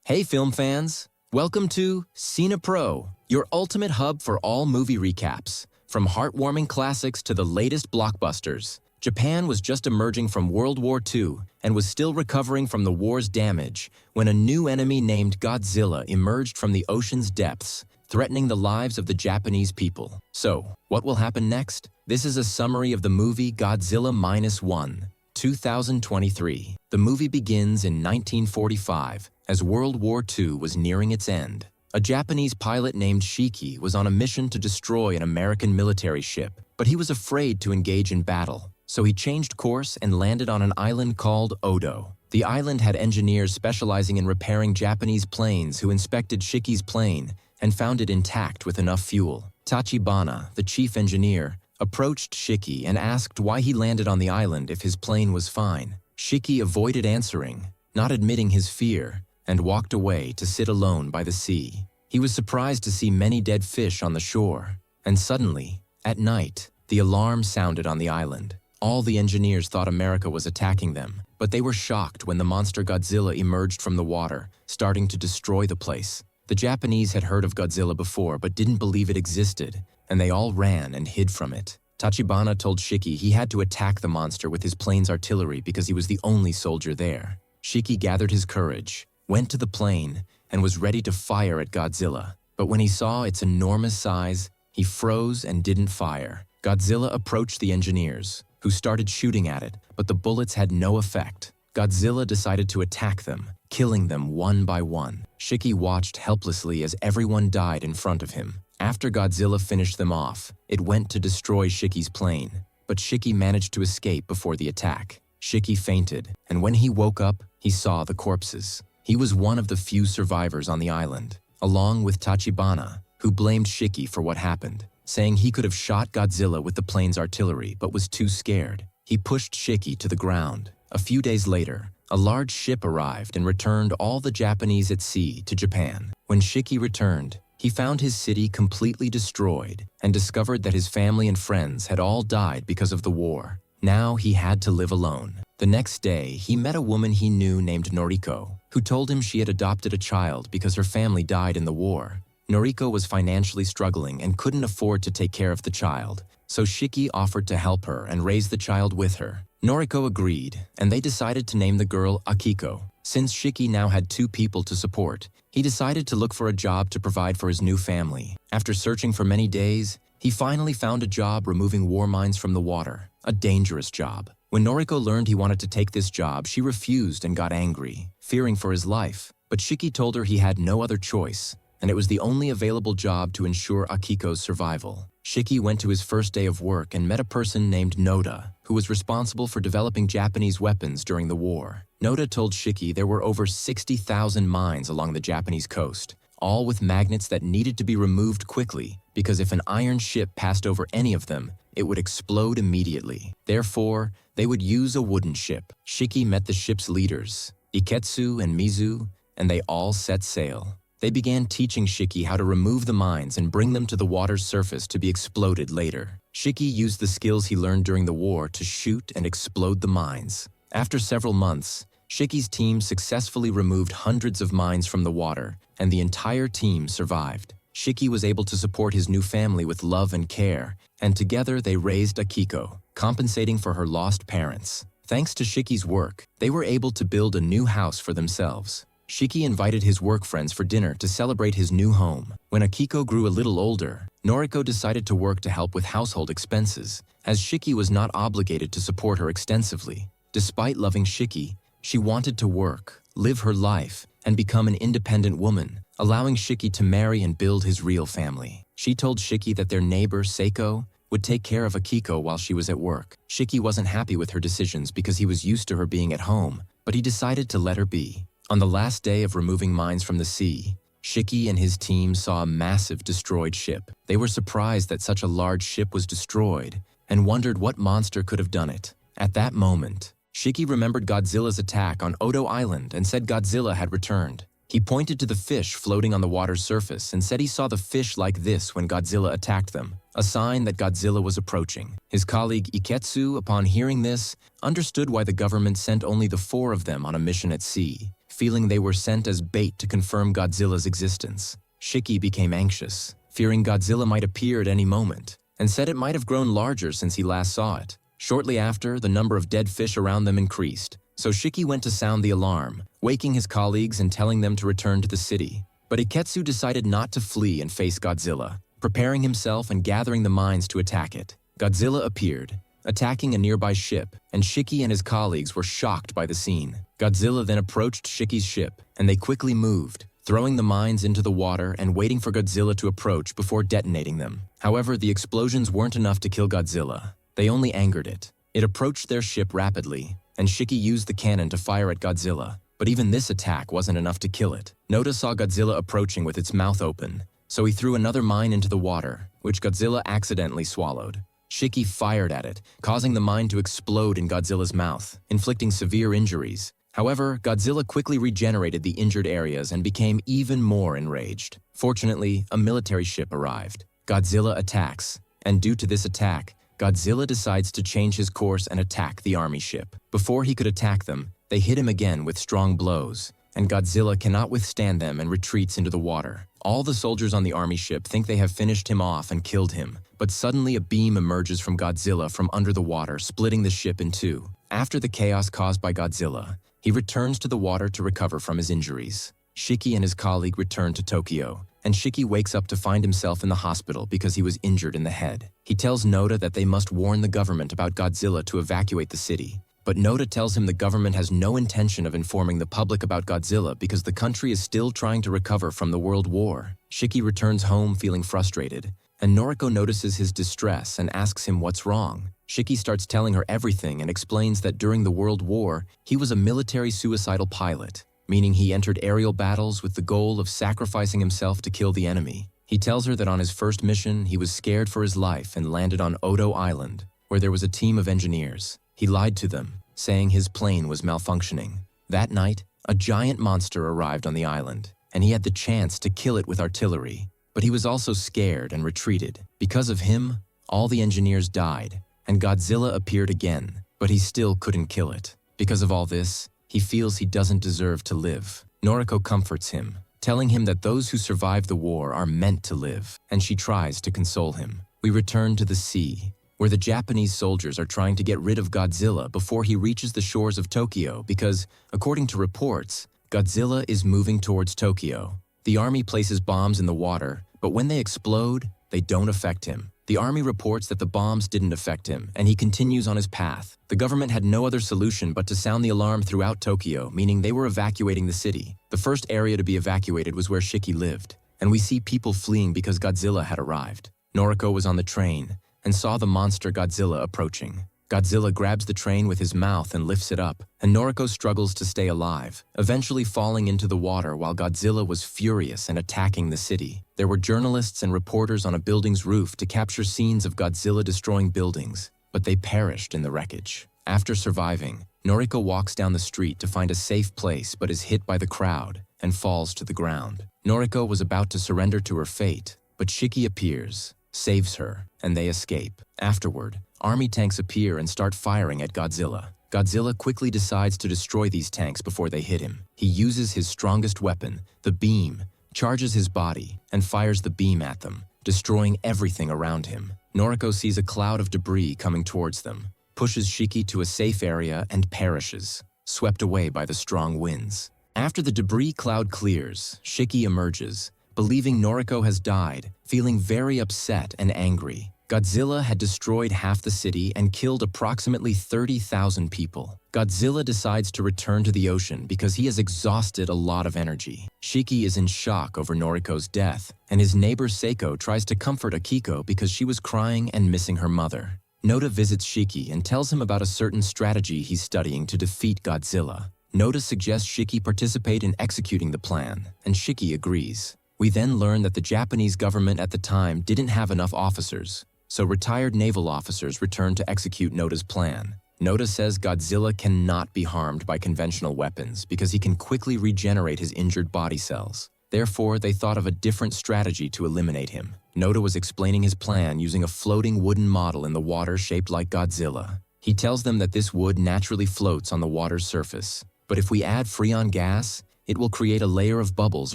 Hey film fans! Welcome to Cine Pro, your ultimate hub for all movie recaps. From heartwarming classics to the latest blockbusters, Japan was just emerging from World War II and was still recovering from the war's damage when a new enemy named Godzilla emerged from the ocean's depths, threatening the lives of the Japanese people. So, what will happen next? This is a summary of the movie Godzilla Minus One, 2023. The movie begins in 1945 as World War II was nearing its end. A Japanese pilot named Shiki was on a mission to destroy an American military ship, but he was afraid to engage in battle, so he changed course and landed on an island called Odo. The island had engineers specializing in repairing Japanese planes who inspected Shiki's plane and found it intact with enough fuel. Tachibana, the chief engineer, approached Shiki and asked why he landed on the island if his plane was fine. Shiki avoided answering, not admitting his fear, and walked away to sit alone by the sea. He was surprised to see many dead fish on the shore, and suddenly, at night, the alarm sounded on the island. All the engineers thought America was attacking them, but they were shocked when the monster Godzilla emerged from the water, starting to destroy the place. The Japanese had heard of Godzilla before but didn't believe it existed, and they all ran and hid from it. Tachibana told Shiki he had to attack the monster with his plane's artillery because he was the only soldier there. Shiki gathered his courage, went to the plane, and was ready to fire at Godzilla. But when he saw its enormous size, he froze and didn't fire. Godzilla approached the engineers, who started shooting at it, but the bullets had no effect. Godzilla decided to attack them, killing them one by one. Shiki watched helplessly as everyone died in front of him. After Godzilla finished them off, it went to destroy Shiki's plane, but Shiki managed to escape before the attack. Shiki fainted, and when he woke up, he saw the corpses. He was one of the few survivors on the island, along with Tachibana, who blamed Shiki for what happened, saying he could have shot Godzilla with the plane's artillery but was too scared. He pushed Shiki to the ground. A few days later, a large ship arrived and returned all the Japanese at sea to Japan. When Shiki returned, he found his city completely destroyed and discovered that his family and friends had all died because of the war. Now he had to live alone. The next day, he met a woman he knew named Noriko, who told him she had adopted a child because her family died in the war. Noriko was financially struggling and couldn't afford to take care of the child, so Shiki offered to help her and raise the child with her. Noriko agreed, and they decided to name the girl Akiko. Since Shiki now had two people to support, he decided to look for a job to provide for his new family. After searching for many days, he finally found a job removing war mines from the water, a dangerous job. When Noriko learned he wanted to take this job, she refused and got angry, fearing for his life. But Shiki told her he had no other choice, and it was the only available job to ensure Akiko's survival. Shiki went to his first day of work and met a person named Noda, who was responsible for developing Japanese weapons during the war. Noda told Shiki there were over 60,000 mines along the Japanese coast, all with magnets that needed to be removed quickly, because if an iron ship passed over any of them, it would explode immediately. Therefore, they would use a wooden ship. Shiki met the ship's leaders, Iketsu and Mizu, and they all set sail. They began teaching Shiki how to remove the mines and bring them to the water's surface to be exploded later. Shiki used the skills he learned during the war to shoot and explode the mines. After several months, Shiki's team successfully removed hundreds of mines from the water, and the entire team survived. Shiki was able to support his new family with love and care, and together they raised Akiko, compensating for her lost parents. Thanks to Shiki's work, they were able to build a new house for themselves. Shiki invited his work friends for dinner to celebrate his new home. When Akiko grew a little older, Noriko decided to work to help with household expenses, as Shiki was not obligated to support her extensively. Despite loving Shiki, she wanted to work, live her life, and become an independent woman, allowing Shiki to marry and build his real family. She told Shiki that their neighbor, Seiko, would take care of Akiko while she was at work. Shiki wasn't happy with her decisions because he was used to her being at home, but he decided to let her be. On the last day of removing mines from the sea, Shiki and his team saw a massive destroyed ship. They were surprised that such a large ship was destroyed and wondered what monster could have done it. At that moment, Shiki remembered Godzilla's attack on Odo Island and said Godzilla had returned. He pointed to the fish floating on the water's surface and said he saw the fish like this when Godzilla attacked them, a sign that Godzilla was approaching. His colleague Iketsu, upon hearing this, understood why the government sent only the 4 of them on a mission at sea, feeling they were sent as bait to confirm Godzilla's existence. Shiki became anxious, fearing Godzilla might appear at any moment, and said it might have grown larger since he last saw it. Shortly after, the number of dead fish around them increased, so Shiki went to sound the alarm, waking his colleagues and telling them to return to the city. But Iketsu decided not to flee and face Godzilla, preparing himself and gathering the mines to attack it. Godzilla appeared, attacking a nearby ship, and Shiki and his colleagues were shocked by the scene. Godzilla then approached Shiki's ship, and they quickly moved, throwing the mines into the water and waiting for Godzilla to approach before detonating them. However, the explosions weren't enough to kill Godzilla. They only angered it. It approached their ship rapidly, and Shiki used the cannon to fire at Godzilla. But even this attack wasn't enough to kill it. Noda saw Godzilla approaching with its mouth open, so he threw another mine into the water, which Godzilla accidentally swallowed. Shiki fired at it, causing the mine to explode in Godzilla's mouth, inflicting severe injuries. However, Godzilla quickly regenerated the injured areas and became even more enraged. Fortunately, a military ship arrived. Godzilla attacks, and due to this attack, Godzilla decides to change his course and attack the army ship. Before he could attack them, they hit him again with strong blows, and Godzilla cannot withstand them and retreats into the water. All the soldiers on the army ship think they have finished him off and killed him, but suddenly a beam emerges from Godzilla from under the water, splitting the ship in two. After the chaos caused by Godzilla, he returns to the water to recover from his injuries. Shiki and his colleague return to Tokyo, and Shiki wakes up to find himself in the hospital because he was injured in the head. He tells Noda that they must warn the government about Godzilla to evacuate the city. But Noda tells him the government has no intention of informing the public about Godzilla because the country is still trying to recover from the World War. Shiki returns home feeling frustrated, and Noriko notices his distress and asks him what's wrong. Shiki starts telling her everything and explains that during the World War, he was a military suicidal pilot, meaning he entered aerial battles with the goal of sacrificing himself to kill the enemy. He tells her that on his first mission, he was scared for his life and landed on Odo Island, where there was a team of engineers. He lied to them, saying his plane was malfunctioning. That night, a giant monster arrived on the island, and he had the chance to kill it with artillery. But he was also scared and retreated. Because of him, all the engineers died, and Godzilla appeared again, but he still couldn't kill it. Because of all this, he feels he doesn't deserve to live. Noriko comforts him, telling him that those who survive the war are meant to live, and she tries to console him. We return to the sea, where the Japanese soldiers are trying to get rid of Godzilla before he reaches the shores of Tokyo because, according to reports, Godzilla is moving towards Tokyo. The army places bombs in the water, but when they explode, they don't affect him. The army reports that the bombs didn't affect him, and he continues on his path. The government had no other solution but to sound the alarm throughout Tokyo, meaning they were evacuating the city. The first area to be evacuated was where Shiki lived, and we see people fleeing because Godzilla had arrived. Noriko was on the train and saw the monster Godzilla approaching. Godzilla grabs the train with his mouth and lifts it up, and Noriko struggles to stay alive, eventually falling into the water while Godzilla was furious and attacking the city. There were journalists and reporters on a building's roof to capture scenes of Godzilla destroying buildings, but they perished in the wreckage. After surviving, Noriko walks down the street to find a safe place but is hit by the crowd and falls to the ground. Noriko was about to surrender to her fate, but Shiki appears, saves her, and they escape. Afterward, army tanks appear and start firing at Godzilla. Godzilla quickly decides to destroy these tanks before they hit him. He uses his strongest weapon, the beam, charges his body, and fires the beam at them, destroying everything around him. Noriko sees a cloud of debris coming towards them, pushes Shiki to a safe area and perishes, swept away by the strong winds. After the debris cloud clears, Shiki emerges, believing Noriko has died, feeling very upset and angry. Godzilla had destroyed half the city and killed approximately 30,000 people. Godzilla decides to return to the ocean because he has exhausted a lot of energy. Shiki is in shock over Noriko's death, and his neighbor Seiko tries to comfort Akiko because she was crying and missing her mother. Noda visits Shiki and tells him about a certain strategy he's studying to defeat Godzilla. Noda suggests Shiki participate in executing the plan, and Shiki agrees. We then learn that the Japanese government at the time didn't have enough officers, so retired naval officers returned to execute Noda's plan. Noda says Godzilla cannot be harmed by conventional weapons because he can quickly regenerate his injured body cells. Therefore, they thought of a different strategy to eliminate him. Noda was explaining his plan using a floating wooden model in the water shaped like Godzilla. He tells them that this wood naturally floats on the water's surface, but if we add Freon gas, it will create a layer of bubbles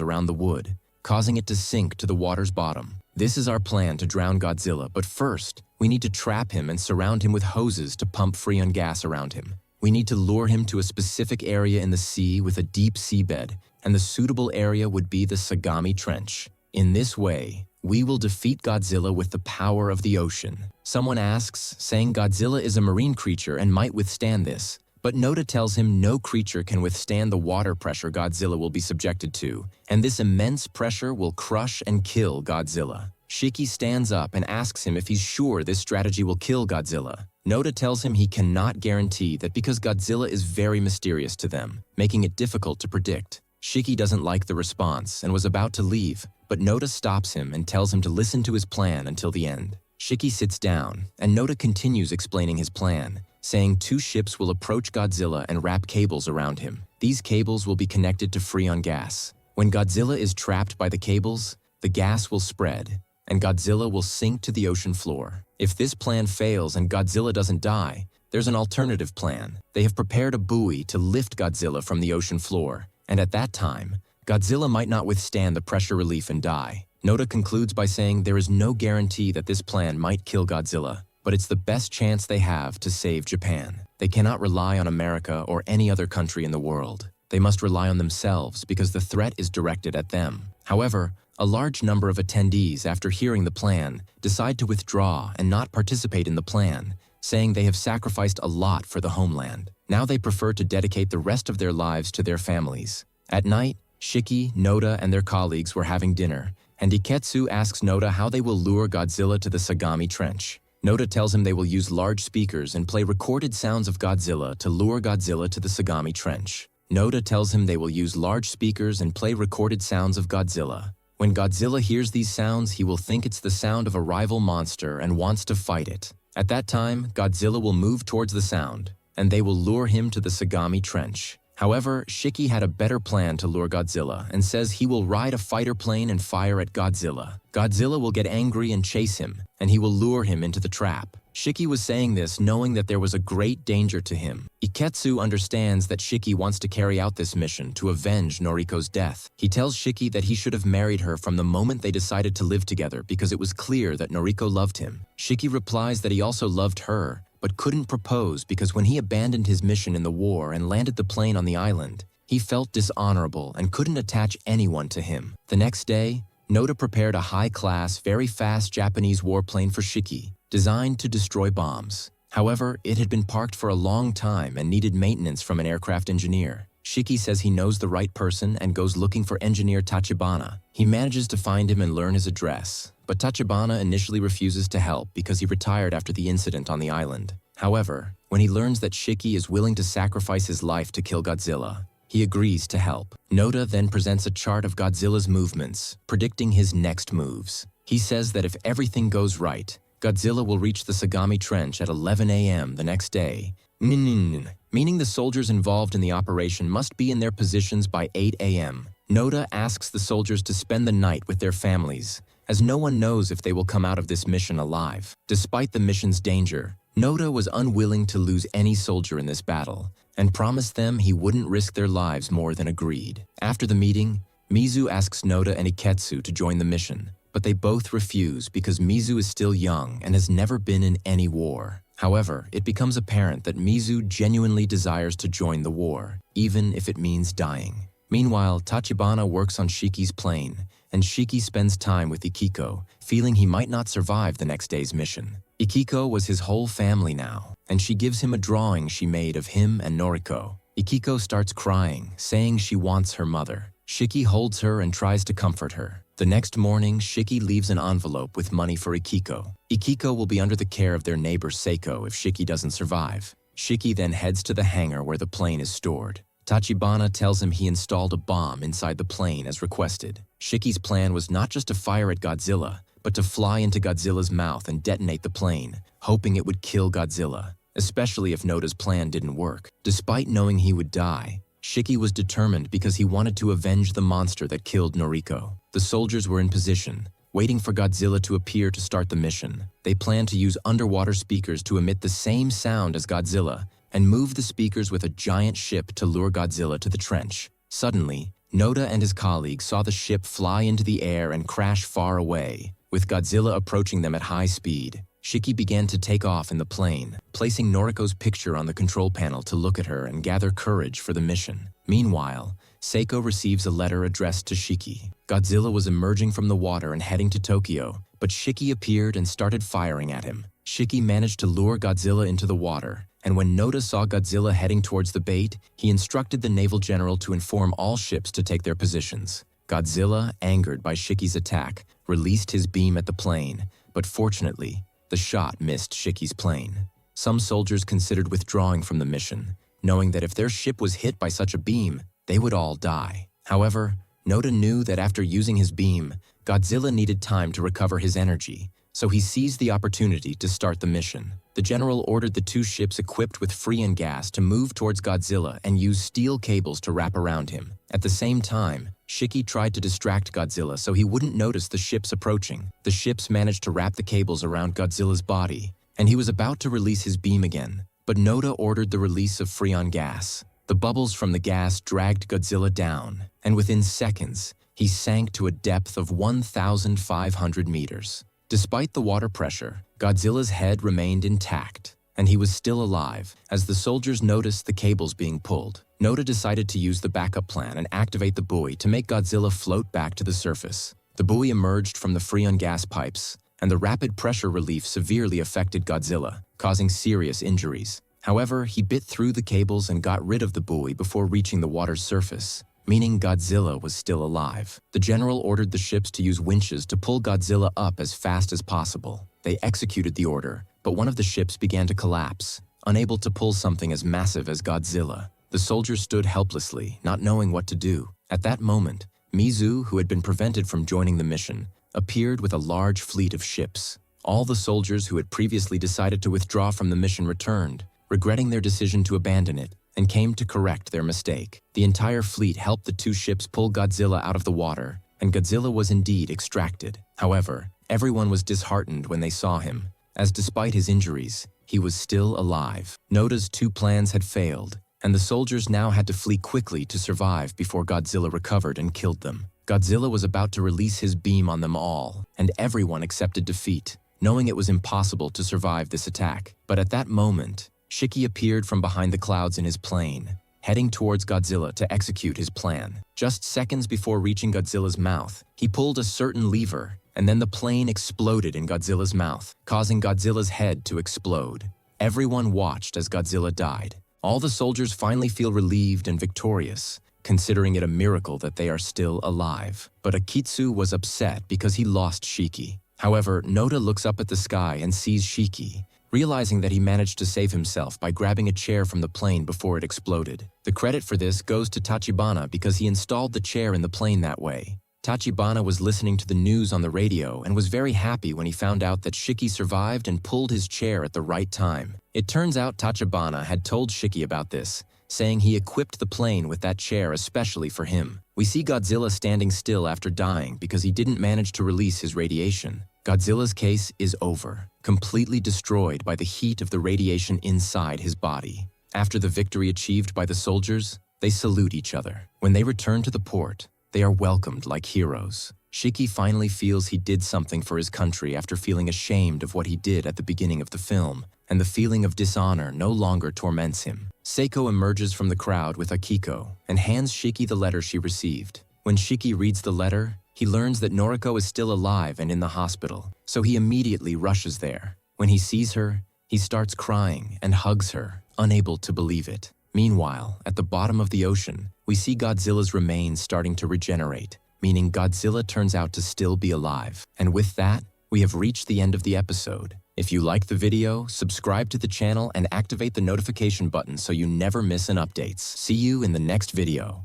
around the wood, causing it to sink to the water's bottom. This is our plan to drown Godzilla, but first, we need to trap him and surround him with hoses to pump Freon gas around him. We need to lure him to a specific area in the sea with a deep seabed, and the suitable area would be the Sagami Trench. In this way, we will defeat Godzilla with the power of the ocean. Someone asks, saying Godzilla is a marine creature and might withstand this, but Noda tells him no creature can withstand the water pressure Godzilla will be subjected to, and this immense pressure will crush and kill Godzilla. Shiki stands up and asks him if he's sure this strategy will kill Godzilla. Noda tells him he cannot guarantee that because Godzilla is very mysterious to them, making it difficult to predict. Shiki doesn't like the response and was about to leave, but Noda stops him and tells him to listen to his plan until the end. Shiki sits down, and Noda continues explaining his plan, saying 2 ships will approach Godzilla and wrap cables around him. These cables will be connected to Freon gas. When Godzilla is trapped by the cables, the gas will spread, and Godzilla will sink to the ocean floor. If this plan fails and Godzilla doesn't die, there's an alternative plan. They have prepared a buoy to lift Godzilla from the ocean floor, and at that time, Godzilla might not withstand the pressure relief and die. Noda concludes by saying there is no guarantee that this plan might kill Godzilla, but it's the best chance they have to save Japan. They cannot rely on America or any other country in the world. They must rely on themselves because the threat is directed at them. However, a large number of attendees, after hearing the plan, decide to withdraw and not participate in the plan, saying they have sacrificed a lot for the homeland. Now they prefer to dedicate the rest of their lives to their families. At night, Shiki, Noda, and their colleagues were having dinner, and Iketsu asks Noda how they will lure Godzilla to the Sagami Trench. Noda tells him they will use large speakers and play recorded sounds of Godzilla to lure Godzilla to the Sagami Trench. Noda tells him they will use large speakers and play recorded sounds of Godzilla. When Godzilla hears these sounds, he will think it's the sound of a rival monster and wants to fight it. At that time, Godzilla will move towards the sound, and they will lure him to the Sagami Trench. However, Shiki had a better plan to lure Godzilla and says he will ride a fighter plane and fire at Godzilla. Godzilla will get angry and chase him, and he will lure him into the trap. Shiki was saying this knowing that there was a great danger to him. Iketsu understands that Shiki wants to carry out this mission to avenge Noriko's death. He tells Shiki that he should have married her from the moment they decided to live together because it was clear that Noriko loved him. Shiki replies that he also loved her, but couldn't propose because when he abandoned his mission in the war and landed the plane on the island, he felt dishonorable and couldn't attach anyone to him. The next day, Noda prepared a high-class, very fast Japanese warplane for Shiki, designed to destroy bombs. However, it had been parked for a long time and needed maintenance from an aircraft engineer. Shiki says he knows the right person and goes looking for engineer Tachibana. He manages to find him and learn his address, but Tachibana initially refuses to help because he retired after the incident on the island. However, when he learns that Shiki is willing to sacrifice his life to kill Godzilla, he agrees to help. Noda then presents a chart of Godzilla's movements, predicting his next moves. He says that if everything goes right, Godzilla will reach the Sagami Trench at 11 a.m. the next day, meaning the soldiers involved in the operation must be in their positions by 8 a.m. Noda asks the soldiers to spend the night with their families, as no one knows if they will come out of this mission alive. Despite the mission's danger, Noda was unwilling to lose any soldier in this battle, and promised them he wouldn't risk their lives more than agreed. After the meeting, Mizu asks Noda and Iketsu to join the mission, but they both refuse because Mizu is still young and has never been in any war. However, it becomes apparent that Mizu genuinely desires to join the war, even if it means dying. Meanwhile, Tachibana works on Shiki's plane, and Shiki spends time with Ikiko, feeling he might not survive the next day's mission. Ikiko was his whole family now, and she gives him a drawing she made of him and Noriko. Ikiko starts crying, saying she wants her mother. Shiki holds her and tries to comfort her. The next morning, Shiki leaves an envelope with money for Ikiko. Ikiko will be under the care of their neighbor Seiko if Shiki doesn't survive. Shiki then heads to the hangar where the plane is stored. Tachibana tells him he installed a bomb inside the plane as requested. Shiki's plan was not just to fire at Godzilla, but to fly into Godzilla's mouth and detonate the plane, hoping it would kill Godzilla, especially if Noda's plan didn't work. Despite knowing he would die, Shiki was determined because he wanted to avenge the monster that killed Noriko. The soldiers were in position, waiting for Godzilla to appear to start the mission. They planned to use underwater speakers to emit the same sound as Godzilla and move the speakers with a giant ship to lure Godzilla to the trench. Suddenly, Noda and his colleagues saw the ship fly into the air and crash far away, with Godzilla approaching them at high speed. Shiki began to take off in the plane, placing Noriko's picture on the control panel to look at her and gather courage for the mission. Meanwhile, Seiko receives a letter addressed to Shiki. Godzilla was emerging from the water and heading to Tokyo, but Shiki appeared and started firing at him. Shiki managed to lure Godzilla into the water, and when Noda saw Godzilla heading towards the bait, he instructed the naval general to inform all ships to take their positions. Godzilla, angered by Shiki's attack, released his beam at the plane, but fortunately, the shot missed Shiki's plane. Some soldiers considered withdrawing from the mission, knowing that if their ship was hit by such a beam, they would all die. However, Noda knew that after using his beam, Godzilla needed time to recover his energy, so he seized the opportunity to start the mission. The general ordered the two ships equipped with freon gas to move towards Godzilla and use steel cables to wrap around him. At the same time, Shiki tried to distract Godzilla so he wouldn't notice the ships approaching. The ships managed to wrap the cables around Godzilla's body, and he was about to release his beam again, but Noda ordered the release of freon gas. The bubbles from the gas dragged Godzilla down, and within seconds, he sank to a depth of 1,500 meters. Despite the water pressure, Godzilla's head remained intact, and he was still alive as the soldiers noticed the cables being pulled. Noda decided to use the backup plan and activate the buoy to make Godzilla float back to the surface. The buoy emerged from the freon gas pipes, and the rapid pressure relief severely affected Godzilla, causing serious injuries. However, he bit through the cables and got rid of the buoy before reaching the water's surface, meaning Godzilla was still alive. The general ordered the ships to use winches to pull Godzilla up as fast as possible. They executed the order, but one of the ships began to collapse, unable to pull something as massive as Godzilla. The soldiers stood helplessly, not knowing what to do. At that moment, Mizu, who had been prevented from joining the mission, appeared with a large fleet of ships. All the soldiers who had previously decided to withdraw from the mission returned, regretting their decision to abandon it, and came to correct their mistake. The entire fleet helped the two ships pull Godzilla out of the water, and Godzilla was indeed extracted. However, everyone was disheartened when they saw him, as despite his injuries, he was still alive. Noda's two plans had failed, and the soldiers now had to flee quickly to survive before Godzilla recovered and killed them. Godzilla was about to release his beam on them all, and everyone accepted defeat, knowing it was impossible to survive this attack. But at that moment, Shiki appeared from behind the clouds in his plane, heading towards Godzilla to execute his plan. Just seconds before reaching Godzilla's mouth, he pulled a certain lever, and then the plane exploded in Godzilla's mouth, causing Godzilla's head to explode. Everyone watched as Godzilla died. All the soldiers finally feel relieved and victorious, considering it a miracle that they are still alive. But Akitsu was upset because he lost Shiki. However, Noda looks up at the sky and sees Shiki, realizing that he managed to save himself by grabbing a chair from the plane before it exploded. The credit for this goes to Tachibana because he installed the chair in the plane that way. Tachibana was listening to the news on the radio and was very happy when he found out that Shiki survived and pulled his chair at the right time. It turns out Tachibana had told Shiki about this, saying he equipped the plane with that chair especially for him. We see Godzilla standing still after dying because he didn't manage to release his radiation. Godzilla's case is over, completely destroyed by the heat of the radiation inside his body. After the victory achieved by the soldiers, they salute each other. When they return to the port, they are welcomed like heroes. Shiki finally feels he did something for his country after feeling ashamed of what he did at the beginning of the film, and the feeling of dishonor no longer torments him. Seiko emerges from the crowd with Akiko and hands Shiki the letter she received. When Shiki reads the letter, he learns that Noriko is still alive and in the hospital, so he immediately rushes there. When he sees her, he starts crying and hugs her, unable to believe it. Meanwhile, at the bottom of the ocean, we see Godzilla's remains starting to regenerate, meaning Godzilla turns out to still be alive. And with that, we have reached the end of the episode. If you liked the video, subscribe to the channel and activate the notification button so you never miss an updates. See you in the next video.